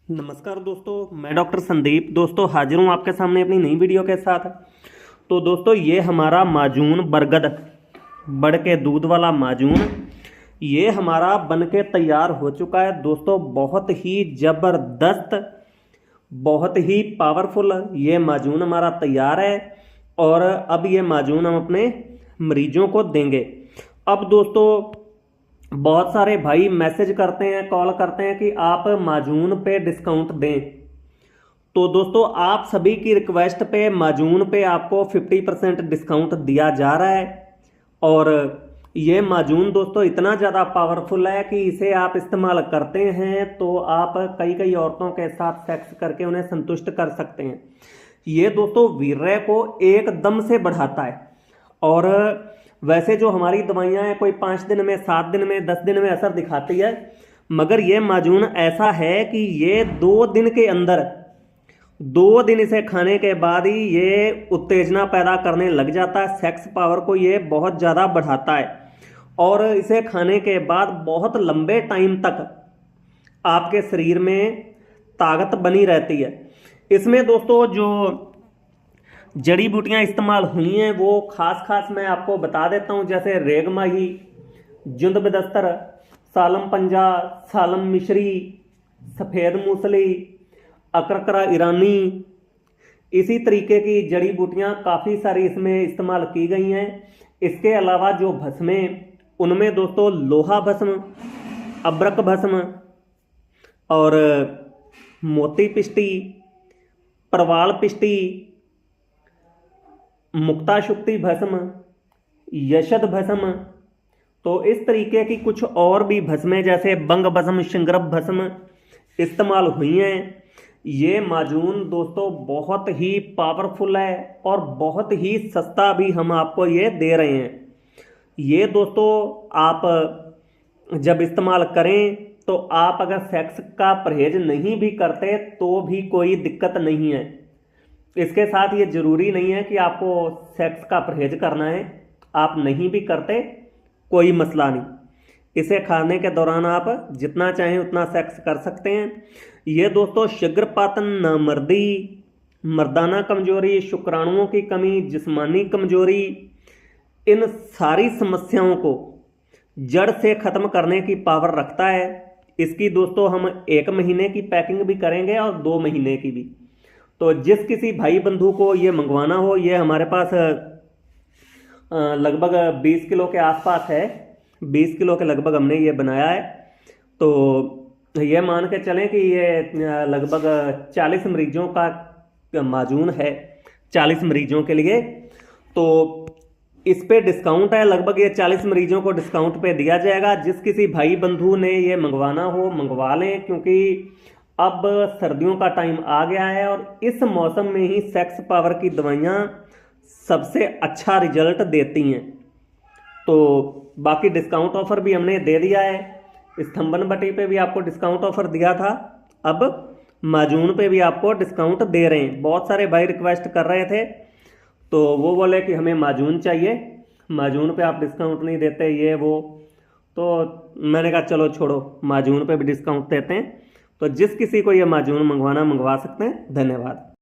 नमस्कार दोस्तों, मैं डॉक्टर संदीप दोस्तों हाजिर हूँ आपके सामने अपनी नई वीडियो के साथ। तो दोस्तों ये हमारा माजून बरगद बड़ के दूध वाला माजून ये हमारा बन के तैयार हो चुका है दोस्तों। बहुत ही ज़बरदस्त, बहुत ही पावरफुल ये माजून हमारा तैयार है और अब ये माजून हम अपने मरीजों को देंगे। अब दोस्तों बहुत सारे भाई मैसेज करते हैं, कॉल करते हैं कि आप माजून पे डिस्काउंट दें। तो दोस्तों आप सभी की रिक्वेस्ट पे माजून पे आपको 50% डिस्काउंट दिया जा रहा है। और ये माजून दोस्तों इतना ज़्यादा पावरफुल है कि इसे आप इस्तेमाल करते हैं तो आप कई कई औरतों के साथ सेक्स करके उन्हें संतुष्ट कर सकते हैं। ये दोस्तों वीर्य को एकदम से बढ़ाता है। और वैसे जो हमारी दवाइयाँ हैं कोई 5 दिन में, 7 दिन में, 10 दिन में असर दिखाती है, मगर ये माजून ऐसा है कि ये 2 दिन के अंदर, 2 दिन इसे खाने के बाद ही ये उत्तेजना पैदा करने लग जाता है। सेक्स पावर को ये बहुत ज़्यादा बढ़ाता है और इसे खाने के बाद बहुत लंबे टाइम तक आपके शरीर में ताकत बनी रहती है। इसमें दोस्तों जो जड़ी बूटियां इस्तेमाल हुई हैं वो खास मैं आपको बता देता हूं, जैसे रेगमाही, जुंद बिदस्तर, सालम पंजा, सालम मिश्री, सफ़ेद मूसली, अकरकरा ईरानी, इसी तरीके की जड़ी बूटियां काफ़ी सारी इसमें इस्तेमाल की गई हैं। इसके अलावा जो भस्में, उनमें दोस्तों लोहा भस्म, अब्रक भस्म और मोती पिष्टी, परवाल पिष्टी, मुक्ता शुक्ति भस्म, यशद भस्म, तो इस तरीके की कुछ और भी भस्में जैसे बंग भस्म, शिंगरब भस्म इस्तेमाल हुई हैं। ये माजून दोस्तों बहुत ही पावरफुल है और बहुत ही सस्ता भी हम आपको ये दे रहे हैं। ये दोस्तों आप जब इस्तेमाल करें तो आप अगर सेक्स का परहेज नहीं भी करते तो भी कोई दिक्कत नहीं है। इसके साथ ये ज़रूरी नहीं है कि आपको सेक्स का परहेज करना है, आप नहीं भी करते कोई मसला नहीं। इसे खाने के दौरान आप जितना चाहें उतना सेक्स कर सकते हैं। ये दोस्तों शीघ्रपातन, नामर्दी, मर्दाना कमजोरी, शुक्राणुओं की कमी, जिस्मानी कमजोरी, इन सारी समस्याओं को जड़ से ख़त्म करने की पावर रखता है। इसकी दोस्तों हम 1 महीने की पैकिंग भी करेंगे और 2 महीने की भी। तो जिस किसी भाई बंधु को ये मंगवाना हो, ये हमारे पास लगभग 20 किलो के आसपास है, 20 किलो के लगभग हमने ये बनाया है। तो ये मान के चलें कि ये लगभग 40 मरीजों का माजून है, 40 मरीजों के लिए। तो इस पे डिस्काउंट है, लगभग ये 40 मरीजों को डिस्काउंट पे दिया जाएगा। जिस किसी भाई बंधु ने ये मंगवाना हो मंगवा लें, क्योंकि अब सर्दियों का टाइम आ गया है और इस मौसम में ही सेक्स पावर की दवाइयाँ सबसे अच्छा रिजल्ट देती हैं। तो बाकी डिस्काउंट ऑफर भी हमने दे दिया है। स्तंभन बटी पे भी आपको डिस्काउंट ऑफर दिया था, अब माजून पे भी आपको डिस्काउंट दे रहे हैं। बहुत सारे भाई रिक्वेस्ट कर रहे थे तो वो बोले कि हमें माजून चाहिए, माजून पे आप डिस्काउंट नहीं देते ये वो। तो मैंने कहा चलो छोड़ो, माजून पे भी डिस्काउंट देते हैं। तो जिस किसी को ये माजून मंगवाना मंगवा सकते हैं। धन्यवाद।